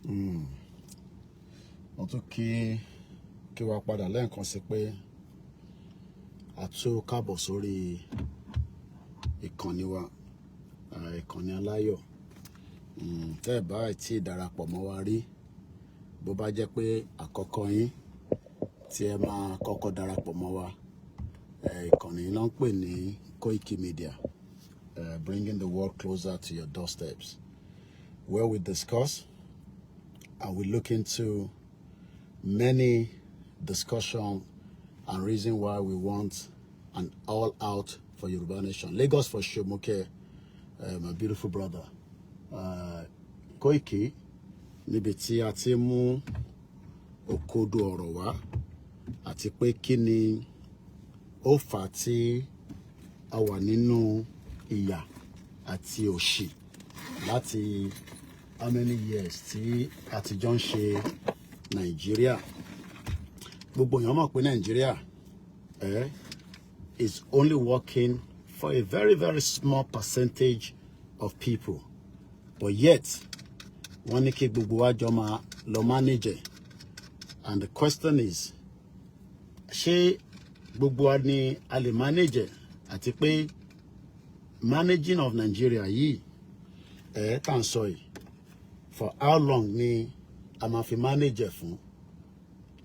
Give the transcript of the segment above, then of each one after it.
wọ́n tún kí wa padà lẹ́ẹ̀kan sí pé a tún káàbọ̀ sórí ìkànnì wa, ìkànnì aláyọ̀. Tẹ́ ẹ̀ bá ti darapọ̀ mọ́ wa rí, bó bá jẹ́ pé àkọ́kọ́ yín tí ẹ máa kọ́kọ́ darapọ̀ mọ́ wa, ìkànnì yìí ló ń pè ní Koikimedia, bringing the world closer to your doorsteps, where we discuss and we look into many discussions and reason why we want an all-out for Yoruba nation. Lagos for sure, Moke, my beautiful brother. Koiki, níbi tí a ti mú òkodo ọ̀rọ̀ wá àti pé kí ni ó fà á tí a wà nínú ìyà àti òṣì láti how many years tí a ti jọ ń ṣe Nàìjíríà. Gbogbo èèyàn mọ̀ pé Nàìjíríà is only working for a very, very small percentage of people. But yet, wọ́n ní kí gbogbo wa jọ máa lọ manage. And the question is, ṣé gbogbo wa ni a lè manage? Àti pé managing of Nigeria yìí, tá ń sọ yìí, for how long ni a máa fi manage fún?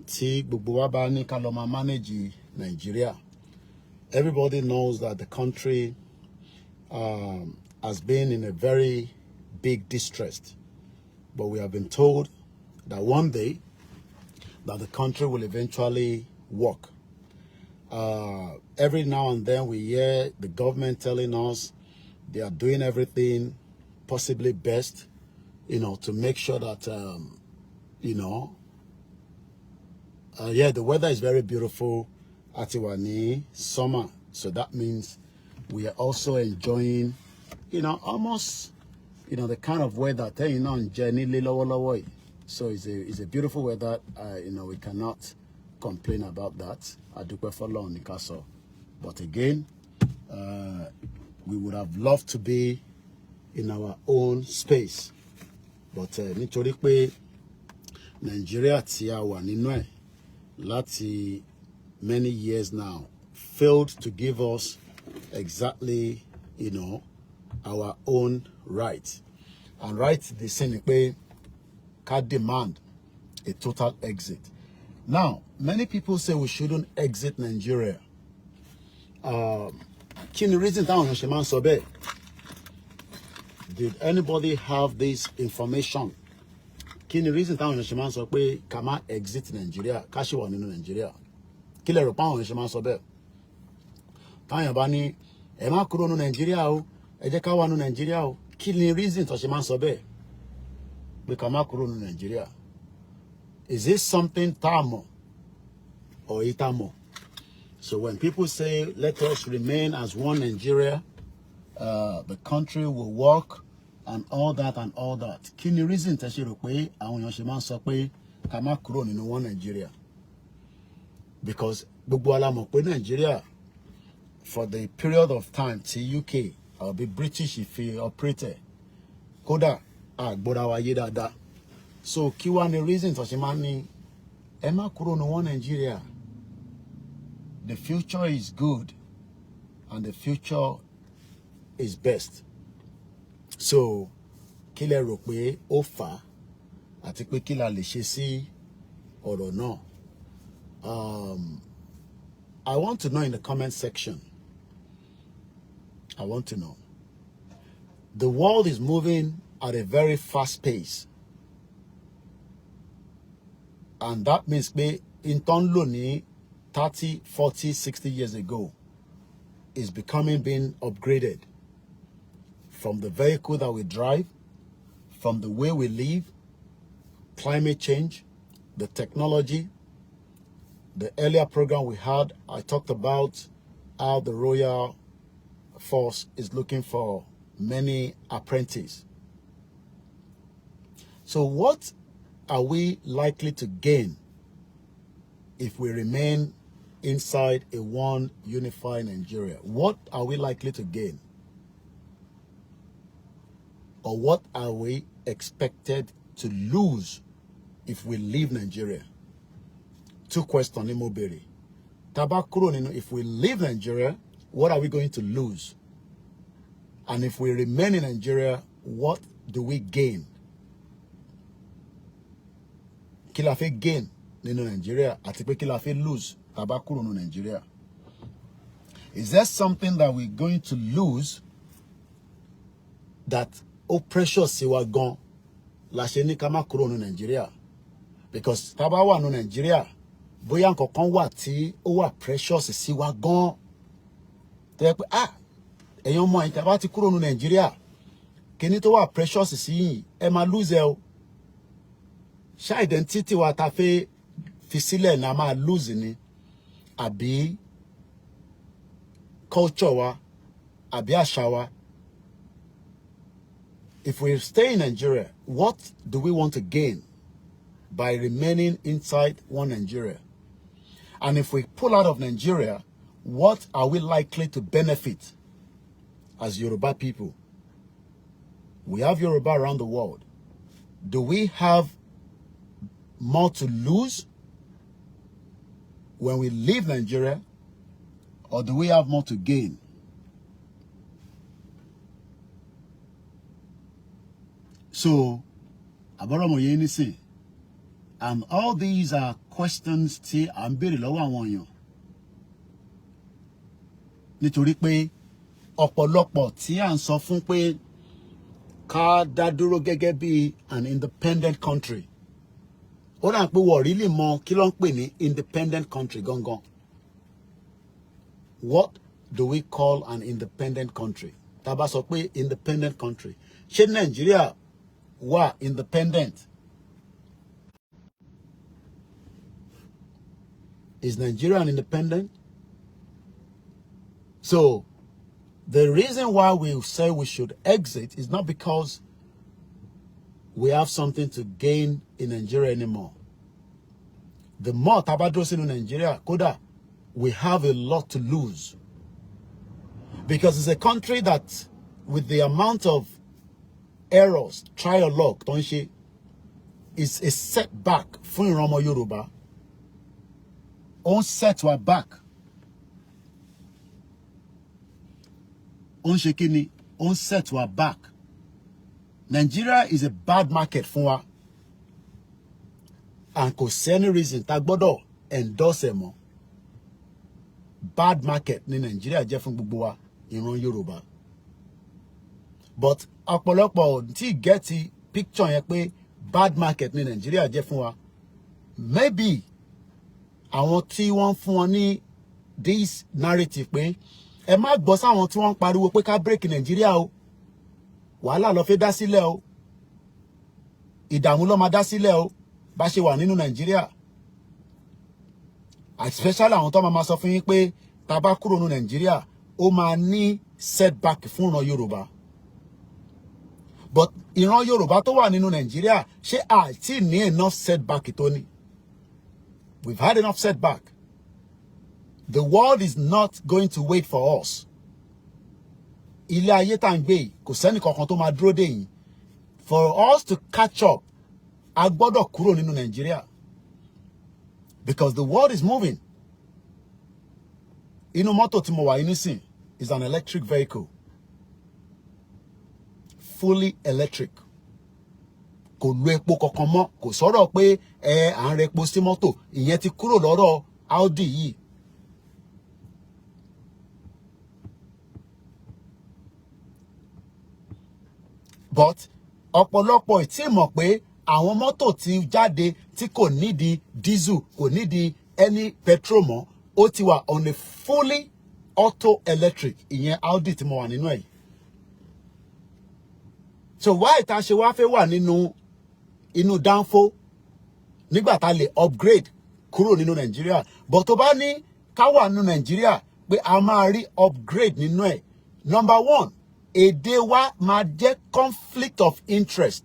Tí gbogbo wa bá ní ká lọ máa manage Nigeria. Everybody knows that the country has been in a very big distress. But we have been told that one day that the country will eventually work. Every now and then we hear the government telling us they are doing everything possibly best, to make sure that, the weather is very beautiful at Iwani summer. So that means we are also enjoying, almost, the kind of weather that, on journey. So it's a beautiful weather. We cannot complain about that. But again, we would have loved to be in our own space. But nítorí pé Nigeria tí a wà nínú ẹ̀ láti many years now failed to give us exactly, our own rights. And right, they say we can demand a total exit. Now, many people say we shouldn't exit Nigeria. Kí ni reason táwọn èèyàn ṣe máa ń sọ bẹ́ẹ̀? Did anybody have this information? Kí ni reason táwọn èèyàn ṣe máa ń sọ pé ká má exit Nigeria, ká ṣì wà nínú Nigeria? Kí lẹ rò pé àwọn èèyàn ṣe máa ń sọ bẹ́ẹ̀? Táwọn èèyàn bá ní ẹ má kúrò nínú Nigeria o, ẹ jẹ́ ká wà nínú Nigeria o. Kí ni reason tó ṣe máa ń sọ bẹ́ẹ̀? Pé ká má kúrò nínú Nigeria. Is this something tá mọ̀ or ìtá mọ̀? So when people say let us remain as one Nigeria, the country will work and all that and all that. Kí ni reason tẹ́ ṣe rò pé àwọn èèyàn ṣe máa ń sọ pé ká má kúrò nínú one Nigeria? Because gbogbo wa la mọ̀ pé Nigeria for the period of time tí UK or the British if he operated, kódà àgbọ́ra wa yé dáadáa. So kí wá ni reason tó ṣe máa ń ní ẹ má kúrò ní one Nigeria? The future is good and the future is best. So kí lẹ rò pé ó fà á àti pé kí la lè ṣe sí ọ̀rọ̀ náà? I want to know in the comment section. I want to know. The world is moving at a very fast pace. And that means pé in ton lò ní 30, 40, 60 years ago is being upgraded. From the vehicle that we drive, from the way we live, climate change, the technology. The earlier program we had, I talked about how the Royal Force is looking for many apprentices. So what are we likely to gain if we remain inside a one unified Nigeria? What are we likely to gain? Or what are we expected to lose if we leave Nigeria? Two questions ni mo béèrè. Tá bá kúrò nínú, if we leave Nigeria, what are we going to lose? And if we remain in Nigeria, what do we gain? Kí la fẹ́ gain nínú Nigeria àti pé kí la fẹ́ lose tá bá kúrò nínú Nigeria? Is there something that we're going to lose that precious sí wa gan la ṣe ní ká má kúrò nínú Nigeria? Because tá bá wà nínú Nigeria, bóyá nǹkan kan wà tí ó wà precious sí wa gan. Tẹ́ pé ẹ̀yin ọmọ yín tá bá ti kúrò nínú Nigeria, kíní tó wà precious sí yín ẹ máa lose ẹ o. Ṣá identity wa tá fẹ́ fi sílẹ̀ na máa lose ni, àbí culture wa, àbí àṣà wa? If we stay in Nigeria, what do we want to gain by remaining inside one Nigeria? And if we pull out of Nigeria, what are we likely to benefit as Yoruba people? We have Yoruba around the world. Do we have more to lose when we leave Nigeria, or do we have more to gain? So, abọ́rọ̀mọ̀ yẹn nísìn, and all these are questions tí à ń béèrè lọ́wọ́ àwọn èèyàn. Nítorí pé ọ̀pọ̀lọpọ̀ tí à ń sọ fún pé ká dá dúró gẹ́gẹ́ bí an independent country. Ó dà pé wọ́n really mọ kí ló ń pè ní independent country gangan. What do we call an independent country? Tá bá sọ pé independent country, ṣé Nigeria wà independent? Is Nigeria an independent? So, the reason why we say we should exit is not because we have something to gain in Nigeria anymore. The more tá bá dúró sínú Nigeria, kódà, we have a lot to lose. Because it's a country that, with the amount of errors, trial luck, don't she, is a setback fún ìran ọmọ Yorùbá. On set wa back. On ṣe kíni, on set wa back. Nigeria is a bad market fún wa. And kò sí any reason tá gbọ́dọ̀ endorse ẹ̀ mọ́. Bad market ní Nigeria jẹ́ fún gbogbo wa ìran Yorùbá. But ọ̀pọ̀lọpọ̀ tí get the picture yẹn pé bad market ní Nigeria jẹ́ fún wa. Maybe àwọn tí wọ́n fún wọn ní this narrative pé ẹ má gbọ́ sáwọn tí wọ́n pariwo pé ká break Nigeria o. Wàhálà ló fẹ́ dá sílẹ̀ o. Ìdààmú ló máa dá sílẹ̀ o. Bá ṣe wà nínú Nigeria. Especially àwọn tó máa sọ fún yín pé tá bá kúrò nínú Nigeria, ó máa ní setback fún ìran Yorùbá. But ìran Yorùbá tó wà nínú Nigeria, ṣé àti ní enough setback tó ní? We've had enough setback. The world is not going to wait for us. Ilé ayé tá ń gbé kò sẹ́ni kankan tó máa dúró dè yín. For us to catch up, a gbọ́dọ̀ kúrò nínú Nigeria. Because the world is moving. Inú mọ́tò tí mo wà nísìn is an electric vehicle. Fully electric. Kò lo epo kankan mọ́, kò sọ̀rọ̀ pé à ń ra epo sí mọ́tò, ìyẹn ti kúrò lọ́rọ̀ Audi yìí. But ọ̀pọ̀lọpọ̀ tí mọ̀ pé àwọn mọ́tò tí jáde tí kò nídìí diesel, kò nídìí any petrol mọ́, ó ti wà on a fully auto electric, ìyẹn Audi tí mo wà nínú ẹ̀. So why tá ṣe wá fẹ́ wà inú dánfó nígbà tá lè upgrade kúrò nínú Nigeria? But tó bá ní ká wà nínú Nigeria pé a máa rí upgrade nínú ẹ̀. Number one, èdè wa máa jẹ́ conflict of interest.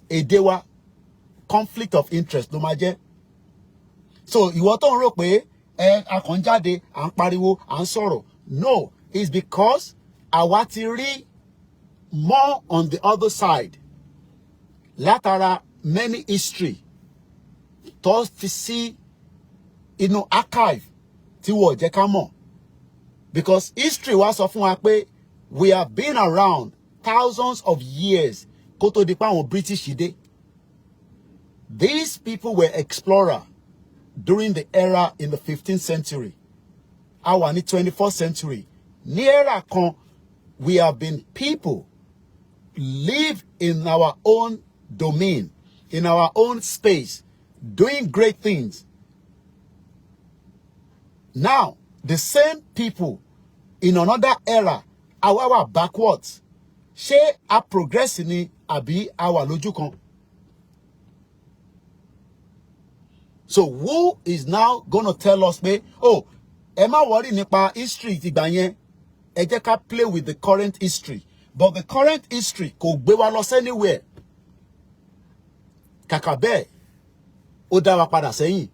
Èdè wa conflict of interest ló máa jẹ́. So ìwọ tó ń rò pé a kàn jáde à ń pariwo à ń sọ̀rọ̀. No, it's because àwa ti rí more on the other side. Látara many history tó fi sí inú archive tí wọ́n jẹ́ ká mọ̀. Because history wá sọ fún wa pé we have been around thousands of years kó tó di pé àwọn British dé. These people were explorers during the era in the 15th century. Our 21st century. Ní era kan, we have been people live in our own domain, in our own space, doing great things. Now, the same people in another era, our backwards. Ṣé a progress ni àbí àwa lójú kan? So who is now going to tell us, oh, ẹ má worry nípa history tìgbà yẹn, ẹ jẹ́ ká play with the current history. But the current history kò gbé wa lọ anywhere. Kàkà bẹ́ẹ̀, ó dá wa padà sẹ́yìn.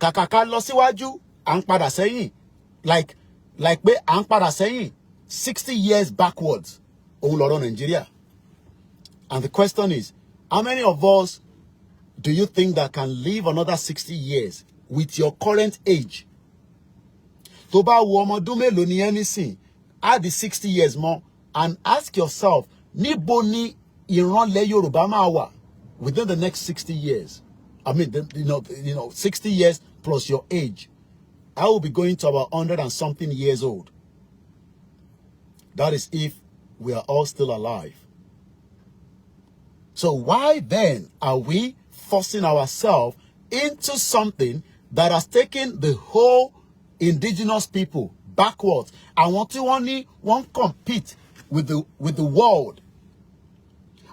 Kàkà ká lọ síwájú, à ń padà sẹ́yìn. Like pé à ń padà sẹ́yìn 60 years backwards. Òun lọ̀rọ̀ Nigeria. And the question is, how many of us do you think that can live another 60 years with your current age? Tó bá wo ọmọ ọdún mélòó ni ẹ́ nísìn, add the 60 years more and ask yourself, níbo ni ìrànlẹ̀ Yorùbá máa wà within the next 60 years? I mean, 60 years plus your age. I will be going to about 100 and something years old. That is if we are all still alive. So why then are we forcing ourselves into something that has taken the whole indigenous people backwards? Àwọn tí wọ́n compete with the world.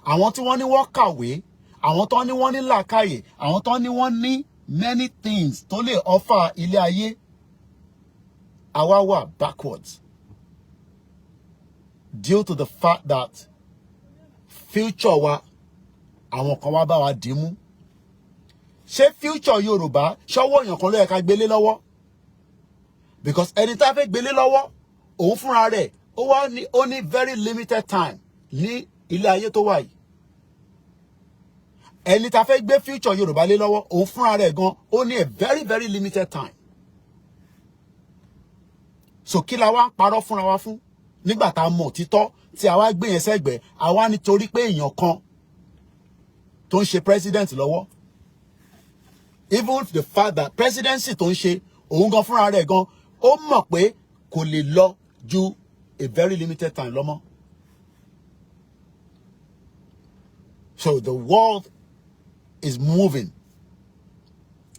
Àwọn tí wọ́n kàwé, àwọn tó ní wọ́n ní làákàyè, àwọn tó ní wọ́n ní many things tó lè offer ilé ayé. Àwa wà backwards due to the fact that future wa àwọn kan wá bá wa dì mú. Ṣé future Yorùbá ṣọwọ́ èèyàn kan ló yẹ ká gbélé lọ́wọ́? Because ẹni tá fẹ́ gbélé lọ́wọ́, òun fúnra rẹ̀ ó ní very limited time ní ilé ayé tó wà yìí. Ẹni tá fẹ́ gbé future Yorùbá lé lọ́wọ́, òun fúnra rẹ̀ gan ó ní a very very limited time. So kí la wá ń parọ́ fúnra wa fún? Nígbà tá mọ̀ títọ́ tí a wá gbé yẹn sẹ́gbẹ̀ẹ́, a wá nítorí pé èèyàn kan tó ń ṣe president lọ́wọ́. Even the fact that presidency tó ń ṣe, òun gan fúnra rẹ̀ gan, ó mọ̀ pé kò lè lọ ju a very limited time lọ́mọ. So the world is moving,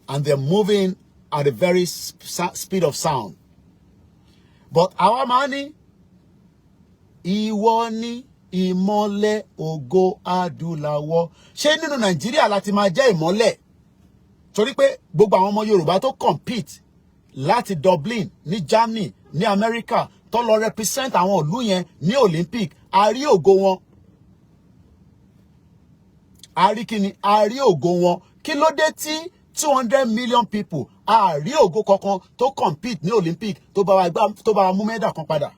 and they're moving at a very speed of sound. But our money, ìwọ ni ìmọ́lẹ̀ ògo adúláwọ̀. Ṣé nínú Nàìjíríà láti máa jẹ́ ìmọ́lẹ̀? Torí pé gbogbo àwọn ọmọ Yorùbá tó compete láti Dublin ní Germany ní America tó lọ represent àwọn ìlú yẹn ní Olympic, a rí ògo wọn. A rí kíni? A rí ògo wọn. Kí ló dé tí 200 million people a rí ògo kankan tó compete ní Olympic tó bá wa mú mẹ́dà kan padà?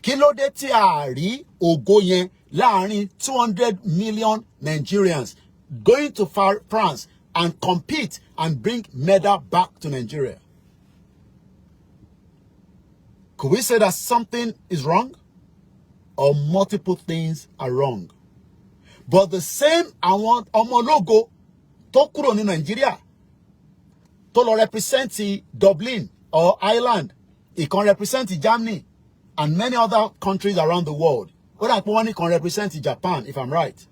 Kí ló dé tí a rí ògo yẹn láàrin 200 million Nigerians going to France and compete and bring medal back to Nigeria? Could we say that something is wrong? Or multiple things are wrong? But the same àwọn ọmọ ológo tó kúrò ní Nigeria tó lọ represent Dublin or Ireland, ìkan represent Germany and many other countries around the world. What I want to represent Japan, if I'm right.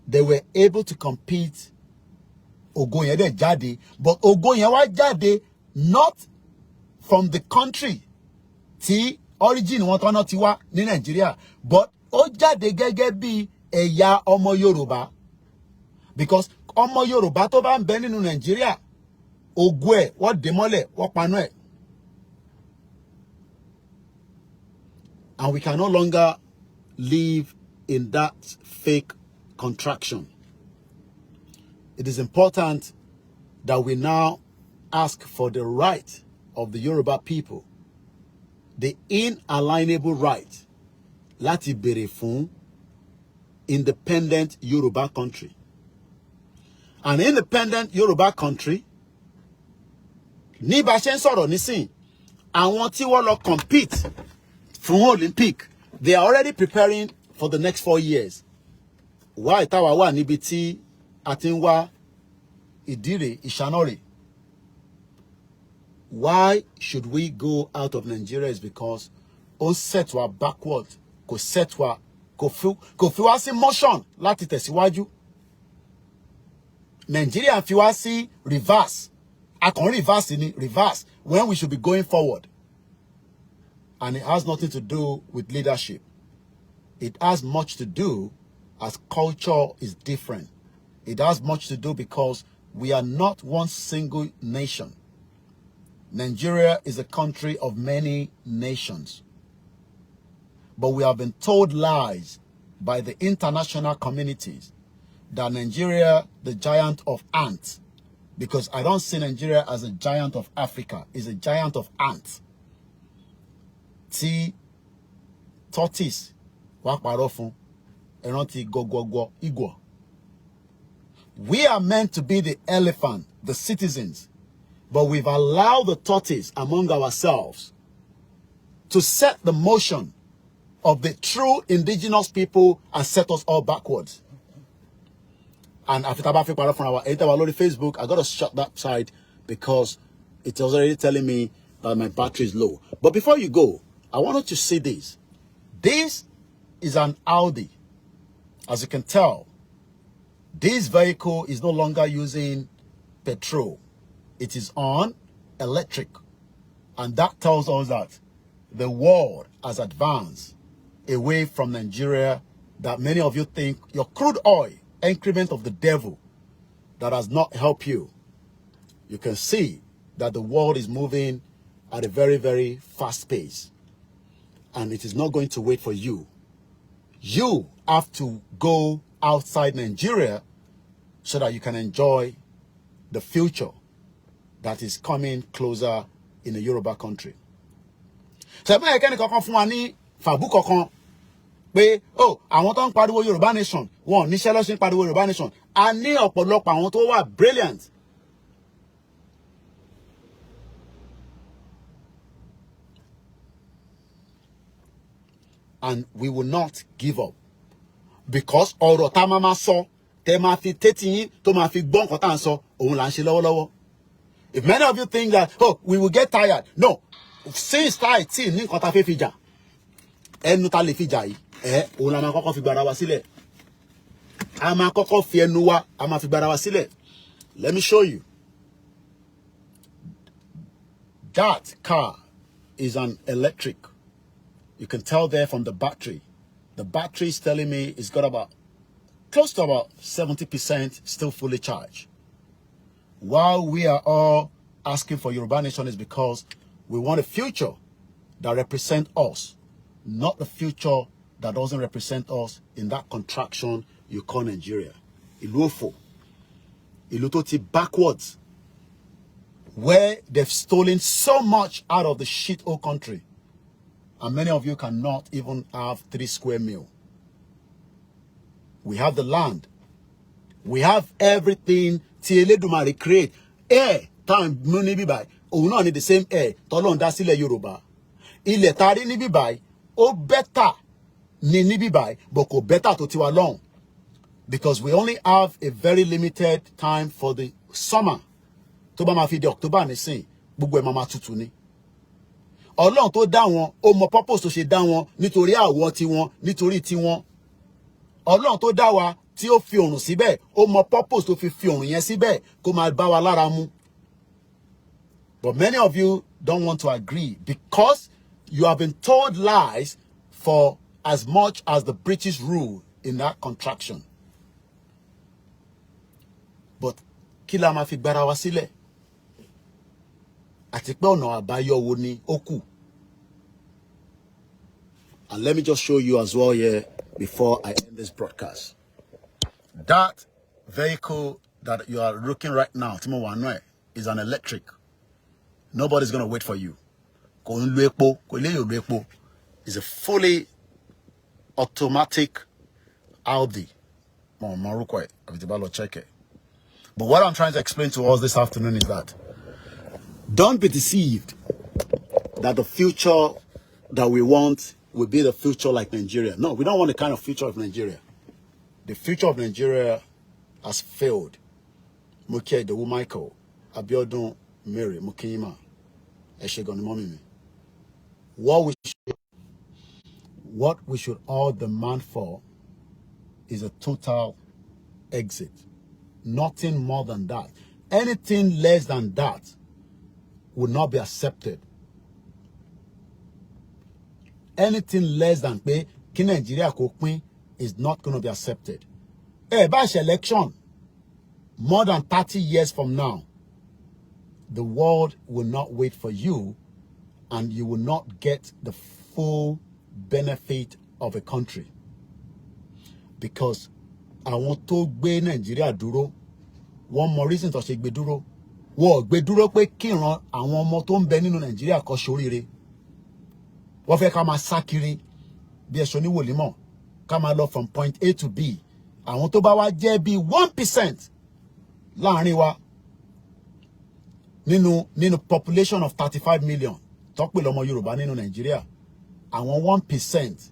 They were able to compete. Ògo yẹn dẹ̀ jáde, but ògo yẹn wá jáde not from the country tí origin wọn tọ́nà ti wá ní Nigeria, but ó jáde gẹ́gẹ́ bí ẹ̀yà ọmọ Yorùbá. Because ọmọ Yorùbá tó bá ń bẹ nínú Nigeria, ògo ẹ̀ wọ́n dè mọ́lẹ̀, wọ́n paná ẹ̀. And we can no longer live in that fake contraction. It is important that we now ask for the right of the Yoruba people the inalienable right láti béèrè fún independent Yoruba country. An independent Yoruba country, ní bá ṣe ń sọ̀rọ̀ nísìn, àwọn tí wọ́n lọ compete fún Olympic, they are already preparing for the next 4 years. Why táwa wà níbi tí a ti ń wá ìdírè ìṣánọ́rè? Why should we go out of Nigeria is because ó set wa backward, kò set wa, kò fi wá sí motion láti tẹ̀síwájú. Nigeria fi wá sí reverse. A kàn reverse ni reverse when we should be going forward. And it has nothing to do with leadership. It has much to do as culture is different. It has much to do because we are not one single nation. Nigeria is a country of many nations. But we have been told lies by the international communities that Nigeria, the giant of ants, because I don't see Nigeria as a giant of Africa, it's a giant of ants. Tí tortoise wá parọ́ fún, ẹran go igwa. We are meant to be the elephant, the citizens, but we've allowed the tortoise among ourselves to set the motion of the true indigenous people and set us all backwards. And after from our Facebook, I got to shut that side because it was already telling me that my battery is low. But before you go, I wanted to see this. This is an Audi. As you can tell, this vehicle is no longer using petrol. It is on electric. And that tells us that the world has advanced away from Nigeria, that many of you think your crude oil, increment of the devil, that has not helped you. You can see that the world is moving at a very, very fast pace. And it is not going to wait for you. You have to go outside Nigeria so that you can enjoy the future that is coming closer in the Yoruba country. So I can fún wa ní fàbú kankan pé àwọn tó ń pariwo Yoruba nation, wọn níṣẹ́ ló ṣe ń pariwo Yoruba nation. A ní ọ̀pọ̀lọpọ̀ àwọn tó wà brilliant. And we will not give up. Because ọ̀rọ̀ tá máa sọ, tẹ́ máa fi tẹ́tí yín tó máa fi gbọ́ nǹkan tá ń sọ, òun là ń ṣe lọ́wọ́lọ́wọ́. If many of you think that, we will get tired. No. Since tá tí ní nǹkan tá fẹ́ fi jà, ẹnu tá lè fi jà yìí, òun la máa kọ́kọ́ fi gbára wa sílẹ̀. A máa kọ́kọ́ fi ẹnu wa, a máa fi gbára wa sílẹ̀. Let me show you. That car is an electric. You can tell there from the battery. The battery is telling me it's got about close to about 70% still fully charged. While we are all asking for Yoruba nation is because we want a future that represents us, not the future that doesn't represent us in that contraction you call Nigeria. Ìlú òfò. Ìlú tó ti backwards, where they've stolen so much out of the shithole country. And many of you cannot even have 3 square meals. We have the land. We have everything. Tí Elédùmarè create. Air, time, money be by. Oh, no, need the same air. Tọ́lọ́run dá sílẹ̀ Yorùbá. Ilẹ̀ tá rí níbí báyìí, ó better ní níbí báyìí, but kò better tó tiwa lọ́hùn. Because we only have a very limited time for the summer. Tó bá máa fi di October nísìn, gbogbo ẹ̀ máa máa tutù ni. Ọlọ́run tó dá wọn, ó mọ purpose tó ṣe dá wọn, nítorí àwọ̀ tiwọn, nítorí tiwọn. Ọlọ́run tó dá wa, tí ó fi òrùn síbẹ̀, ó mọ purpose tó fi òrùn yẹn síbẹ̀, kó máa bá wa lára mu. But many of you don't want to agree because you have been told lies for as much as the British rule in that contraction. But kí la máa fi gbára wa sílẹ̀? Àti pé ọ̀nà àbáyọ wo ni ó kù? And let me just show you as well here before I end this broadcast. That vehicle that you are looking right now, Timo Wanwe, is an electric. Nobody's going to wait for you. It's a fully automatic Audi. Check it. But what I'm trying to explain to us this afternoon is that don't be deceived that the future that we want will be the future like Nigeria. No, we don't want the kind of future of Nigeria. The future of Nigeria has failed. Muke Dewu Michael, Abiodun Mary, Mukima, Eshegoni Momimi. What we should all demand for is a total exit. Nothing more than that. Anything less than that will not be accepted. Anything less than pé kí Nigeria kó pín is not going to be accepted. Bash election, more than 30 years from now, the world will not wait for you and you will not get the full benefit of a country. Because àwọn tó gbé Nigeria dúró, one more reason tó ṣe gbé dúró. Wọ́n gbé dúró pé kíran àwọn ọmọ tó ń bẹ nínú Nigeria kó ṣoríire. Wọ́n fẹ́ ká máa sá kiri bí ẹ̀ṣọ́ ní wòlímọ̀, ká máa lọ from point A to B. Àwọn tó bá wá jẹ́ bí 1% láàrin wa nínú population of 35 million tó pè lọ́mọ Yorùbá nínú Nigeria. Àwọn 1%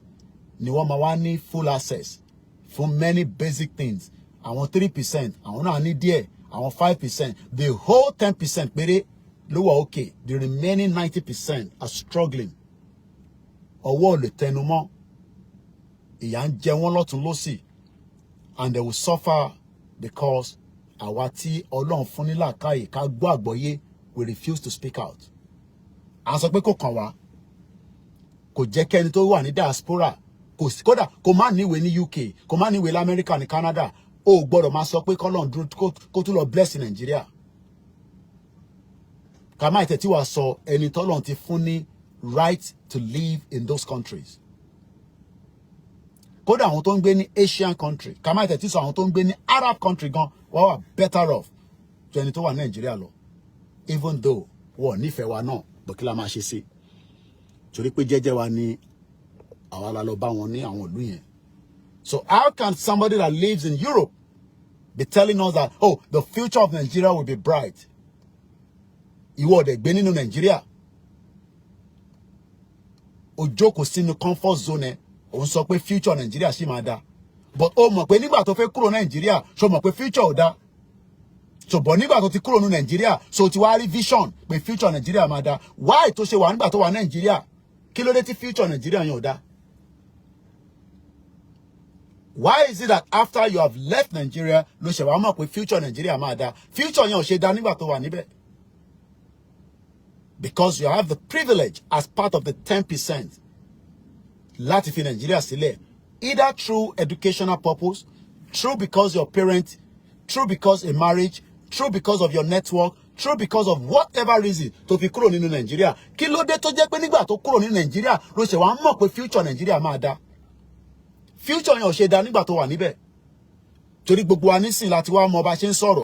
ni wọ́n máa wá ní full access for many basic things. Àwọn 3%, àwọn náà ní díẹ̀, àwọn 5%. The whole 10% péré ló wà okay. The remaining 90% are struggling. Ọwọ́ lè tẹnu mọ́. Ìyà ń jẹ wọ́n lọ́tùn lósì. And they will suffer because àwa tí Ọlọ́run fún ní làákàyè ká gbọ́ àgbọ́yé we refuse to speak out. À ń sọ pé kò kàn wá. Kò jẹ́ kẹ́ni tó wà ní diaspora. Kódà kò má níwèé ní UK, kò má níwèé l'America ní Canada. Ó gbọ́dọ̀ máa sọ pé k'Ọlọ́run dúró kó tún lọ bless Nigeria. Ká má ìtẹ̀tí wá sọ ẹni t'Ọlọ́run ti fún ní right to live in those countries. Kódà àwọn tó ń gbé ní Asian country, ká má ìtẹ̀tí sọ àwọn tó ń gbé ní Arab country gan, wọ́n wà better off ju ẹni tó wà Nigeria lọ. Even though wọ́n nífẹ̀ẹ́ wa náà, bó kí la máa ṣe sí. Torí pé jẹ́jẹ́ wa ni àwa la lọ bá wọn ní àwọn ìlú yẹn. So how can somebody that lives in Europe be telling us that, oh, the future of Nigeria will be bright? Ìwọ dẹ̀ gbé nínú Nigeria. Ó jókòó sínú comfort zone, ó ń sọ pé future Nigeria ṣì máa dá. But ó mọ̀ pé nígbà tó fẹ́ kúrò Nigeria, ṣó mọ̀ pé future ò dá. So but nígbà tó ti kúrò ní Nigeria, so ti wá rí vision pé future Nigeria máa dá. Why tó ṣe wà nígbà tó wà Nigeria? Kí ló dé tí future Nigeria yẹn ò dá? Why is it that after you have left Nigeria, ló ṣe wá mọ̀ pé future Nigeria máa dá? Future yẹn ò ṣe dá nígbà tó wà níbẹ̀. Because you have the privilege as part of the 10% láti fi Nigeria sílẹ̀, either through educational purpose, through because your parents, through because a marriage, through because of your network, through because of whatever reason tó fi kúrò nínú Nigeria. Kí ló dé tó jẹ́ pé nígbà tó kúrò nínú Nigeria ló ṣe wá mọ̀ pé future Nigeria máa dá? Future yẹn ò ṣe dá nígbà tó wà níbẹ̀. Torí gbogbo wa nísìn láti wá mọ̀ bá ṣe ń sọ̀rọ̀.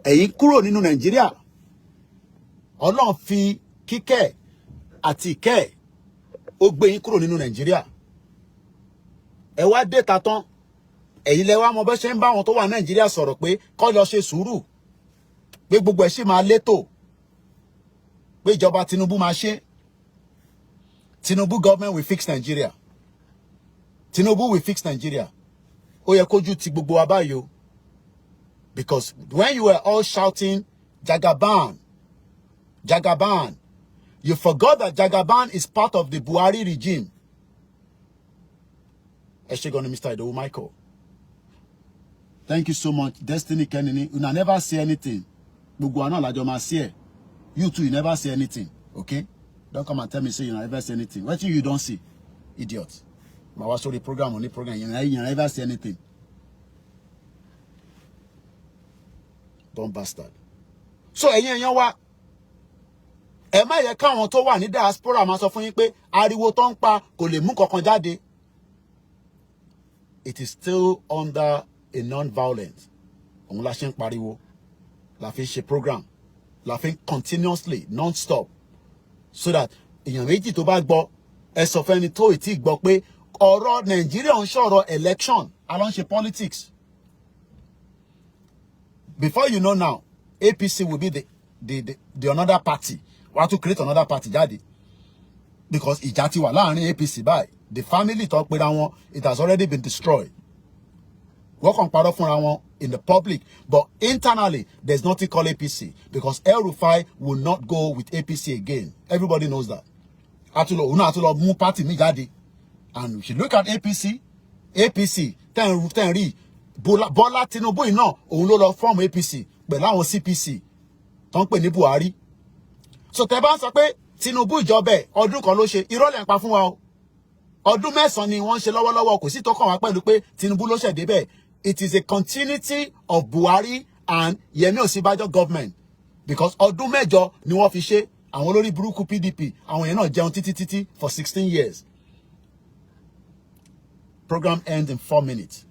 Ẹ̀yin kúrò nínú Nigeria. Ọlọ́run fi kíkẹ́ àti ìkẹ́ ó gbé yín kúrò nínú Nigeria. Ẹ wá dé ta tán. Ẹ̀yin lẹ wá mọ̀ bá ṣe ń bá wọn tó wà Nigeria sọ̀rọ̀ pé kó lọ ṣe sùúrù. Pé gbogbo ẹ̀ ṣì máa létò. Pé ìjọba Tinubu máa ṣe. Tinubu government will fix Nigeria. Tinubu will fix Nigeria. Ó yẹ kójú ti gbogbo wa báyìí o. Because when you were all shouting Jagaban, Jagaban, you forgot that Jagaban is part of the Buhari regime. Eshegoni Mr. Idowu Michael. Thank you so much. Destiny Kenini. You never say anything. Gbogbo wa náà la jọ máa see ẹ. You too, you never say anything. Okay? Don't come and tell me say you never say anything. What you don't see? Idiot. Ma wá sórí program on the program. You never say anything. Don't bastard. So ẹ̀yin wa. Ẹ má yẹ káwọn tó wà ní diaspora máa sọ fún yín pé ariwo tó ń pa kò lè mú kankan jáde. It is still under a non-violent. Òun la ṣe ń pariwo. La fi ṣe program. laughing continuously non-stop so that èèyàn méjì tó bá gbọ́ ẹ sọ fẹ́ni tó ì tí gbọ́ pé ọ̀rọ̀ Nàìjíríà ń ṣọ̀rọ̀ election a ló ń ṣe politics. Before you know now, APC will be the another party. We have to create another party jáde because ìjà ti wà láàrin APC báyìí. The family talk pé ra wọn, it has already been destroyed. Wọ́n kàn parọ́ fúnra wọn in the public, but internally there's nothing called APC because El-Rufai will not go with APC again. Everybody knows that. Àtúlọ̀ mú party mi jáde, and if you look at APC ten rí Bọ́lá Tinubu yìí náà òun ló lọ form APC pẹ̀lú àwọn CPC tó ń pè ní Buhari. So tẹ́ bá ń sọ pé Tinubu ìjọba ẹ̀ ọdún kan ló ṣe irọ́ lẹ̀ ń pa fún wa o. Ọdún mẹ́sàn-án ni wọ́n ń ṣe lọ́wọ́lọ́wọ́ kò sí tó kàn wá pẹ̀lú pé Tinubu ló ṣẹ̀ débẹ̀. It is a continuity of Buhari and Yemi Osinbajo government because ọdún mẹ́jọ ni wọ́n fi ṣe àwọn olórí burúkú PDP àwọn yẹn náà jẹun títí for 16 years. Program ends in 4 minutes.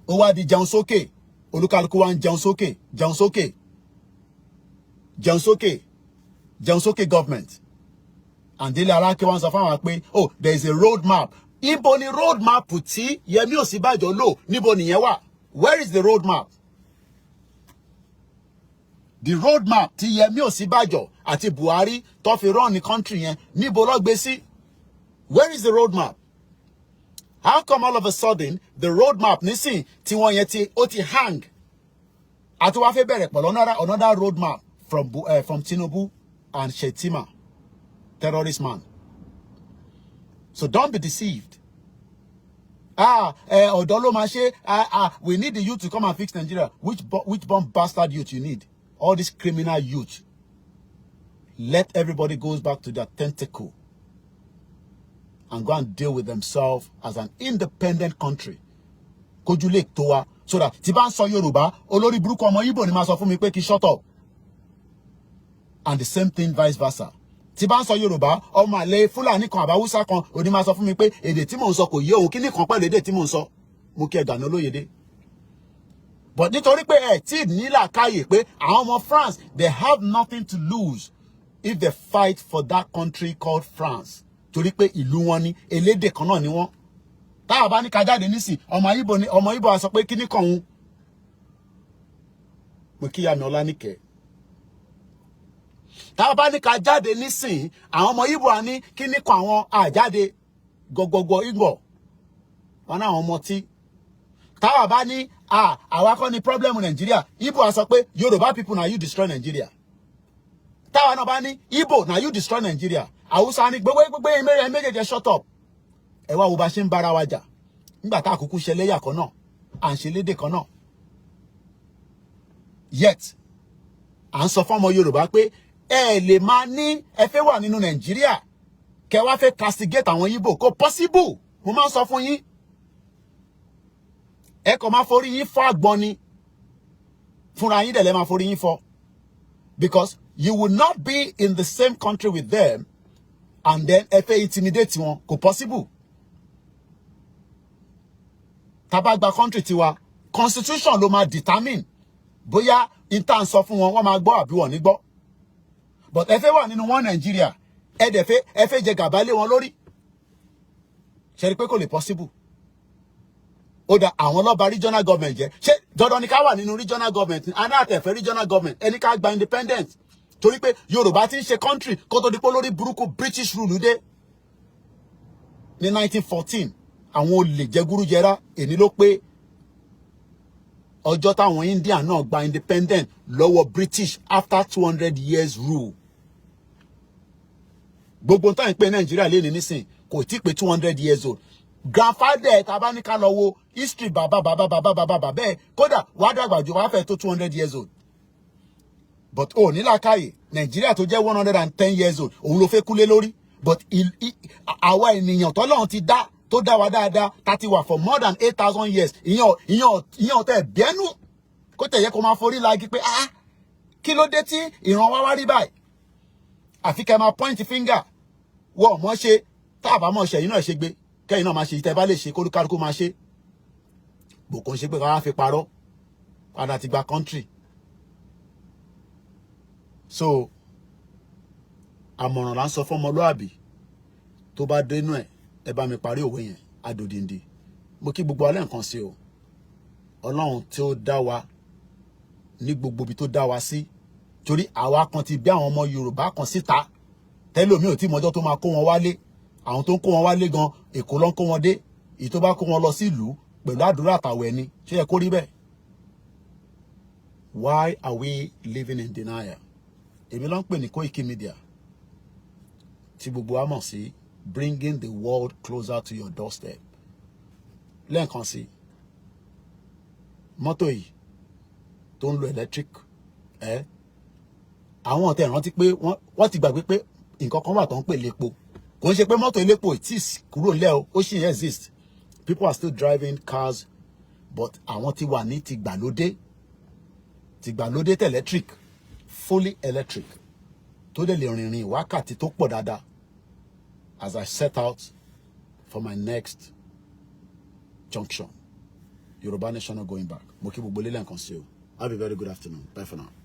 Ó wá di jẹun sókè olúkálùkù wá ń jẹun sókè government. And Dele Alake wá ń sọ fáwọn pé oh there is a road map. Ibo ni road map tí Yemi Osinbajo lò níbo nìyẹn wà? Where is the road map? The road map tí Yemi Osinbajo àti Buhari tó fi run the country yẹn níbo ló gbé sí? Where is the road map? How come all of a sudden the road map nísìn tí wọ́n yẹn ó ti hang? Àti wá fẹ́ bẹ̀rẹ̀ pẹ̀lú another road map from Tinubu and Shettima, terrorist man. So don't be deceived. Ọ̀dọ́ ló máa ṣe, we need the youth to come and fix Nigeria. Which bomb bastard youth you need? All this criminal youth. Let everybody goes back to their tentacle and go and deal with themselves as an independent country. Kojú lè tó wa so that tí bá ń sọ Yorùbá, olórí burúkú ọmọ Igbo ni máa sọ fún mi pé kí shut up. And the same thing vice versa. Tí bá ń sọ Yorùbá, ọmọ àlè Fúlàní kan àbáwúsá kan òní máa sọ fún mi pé èdè tí mò ń sọ kò yé òun kíní kan pẹ̀lú èdè tí mò ń sọ. Mo kí ẹ Gani Olóyèdé. But nítorí pé ẹ tí ní làákàyè pé àwọn ọmọ France, they have nothing to lose if they fight for that country called France. Torí pé ìlú wọn ni elédè kan náà ni wọ́n. Tá bá ní ká jáde nísìn, ọmọ Igbo á sọ pé kíní kan òun. Mo kí ya mi Ọlánìkẹ́. Tá bá ní ká jáde nísìn, àwọn ọmọ Igbo á ní kíní kan àwọn àjáde gọgọgọ Igbo. Wọ́n náà àwọn ọmọ tí. Tá bá ní àwa kọ́ ni problem Nigeria, Igbo á sọ pé Yorùbá people na you destroy Nigeria. Tá náà bá ní Igbo na you destroy Nigeria. Hausa ní gbogbo méjèèjì shut up. Ẹ wá wo bá ṣe ń bára wa jà. Nígbà tá àkókò ṣe léyà kan náà, à ń ṣe lédè kan náà. Yet, à ń sọ fún ọmọ Yorùbá pé ẹ lè máa ní ẹ fẹ́ wà nínú Nàìjíríà kẹ wá fẹ́ castigate àwọn Igbo kò possible. Mo máa ń sọ fún yín. Ẹ kàn máa forí yín fọ́ àgbọn ni. Fúnra yín dẹ̀ lẹ́ máa forí yín fọ́. Because you will not be in the same country with them and then ẹ fẹ́ intimidate wọn kò possible. Tá bá gba country tiwa, constitution ló máa determine bóyá intern sọ fún wọn wọ́n máa gbọ́ àbí wọ́n ní gbọ́. But ẹ fẹ́ wà nínú wọn Nigeria, ẹ fẹ́ jẹ gàba lé wọn lórí. Ṣé rí pé kò lè possible. Ó dá àwọn lọ́ba regional government jẹ́. Ṣé dandan ni ká wà nínú regional government? Aná àtẹ̀fẹ́ regional government ẹni ká gba independent. Torí pé Yorùbá ti ń ṣe country kó tó di pé lórí burúkú British rule dé. Ní 1914, àwọn olè jẹgúrújẹrá èní ló pé ọjọ́ táwọn India náà gba independent lọ́wọ́ British after 200 years rule. Gbogbo táwọn pé Nigeria lé ní nísìn kò tí pé 200 years old. Grandfather tá bá ní ká lọ wo history bàbá bẹ́ẹ̀ kódà wá dàgbà jù wá fẹ́ tó 200 years old. But ní làákàyè Nigeria tó jẹ́ 110 years old òun ló fẹ́ kúlé lórí. But àwa ènìyàn tọ́lọ́run ti dá tó dá wa dáadáa tá ti wà for more than 8,000 years ìyẹn tẹ́ bẹ́ẹ̀nù kó tẹ̀yẹ kó máa forí lagi pé kí ló dé tí ìran wa wá rí báyìí. Àfi kẹ́ máa point finger wọ́n mọ̀ ṣe tá a bá mọ̀ ṣe yìí náà ṣe gbé kẹ́yìn náà máa ṣe ìtẹ́ bá lè ṣe kórúkárúkú máa ṣe. Bòkun ṣe pé ká wá fi parọ́ padà ti gba country. so àmọ̀ràn là ń sọ fún ọmọlúàbí tó bá dénú ẹ bá mi parí òwe yẹn adòdìndì. Mo kí gbogbo alẹ́ nǹkan sí o. Ọlọ́run tí ó dá wa ní gbogbo ibi tó dá wa sí, torí àwa kan ti bí àwọn ọmọ Yorùbá kan síta tẹ́lómi ò tí mọjọ́ tó máa kó wọn wálé. Àwọn tó ń kó wọn wálé gan Èkó ló ń kó wọn dé, èyí tó bá kó wọn lọ sí ìlú pẹ̀lú àdúrà àtàwẹ̀ ni. Ṣé yẹ kó rí bẹ́ẹ̀? Why are we living in denial? Èmi ló ń pè ní Koikimedia, tí gbogbo wa mọ̀ sí bringing the world closer to your doorstep. Lẹ́ẹ̀kan sí, mọ́tò yìí tó ń lo electric, àwọn ọ̀tẹ̀ rántí pé wọ́n ti gbàgbé pé nǹkan kan wà tó ń pè lépo. Kò ń ṣe pé mọ́tò elépo tí kúrò lẹ́ o, ó ṣì exist. People are still driving cars, but àwọn ti wà ní ti gbàlódé tẹ̀ electric, fully electric, tó dẹ̀ lè rìnrìn wákàtí tó pọ̀ dáadáa as I set out for my next junction. Yorùbá nation not going back. Mo kí gbogbo ilé lẹ́ẹ̀kan sí o. Have a very good afternoon. Bye for now.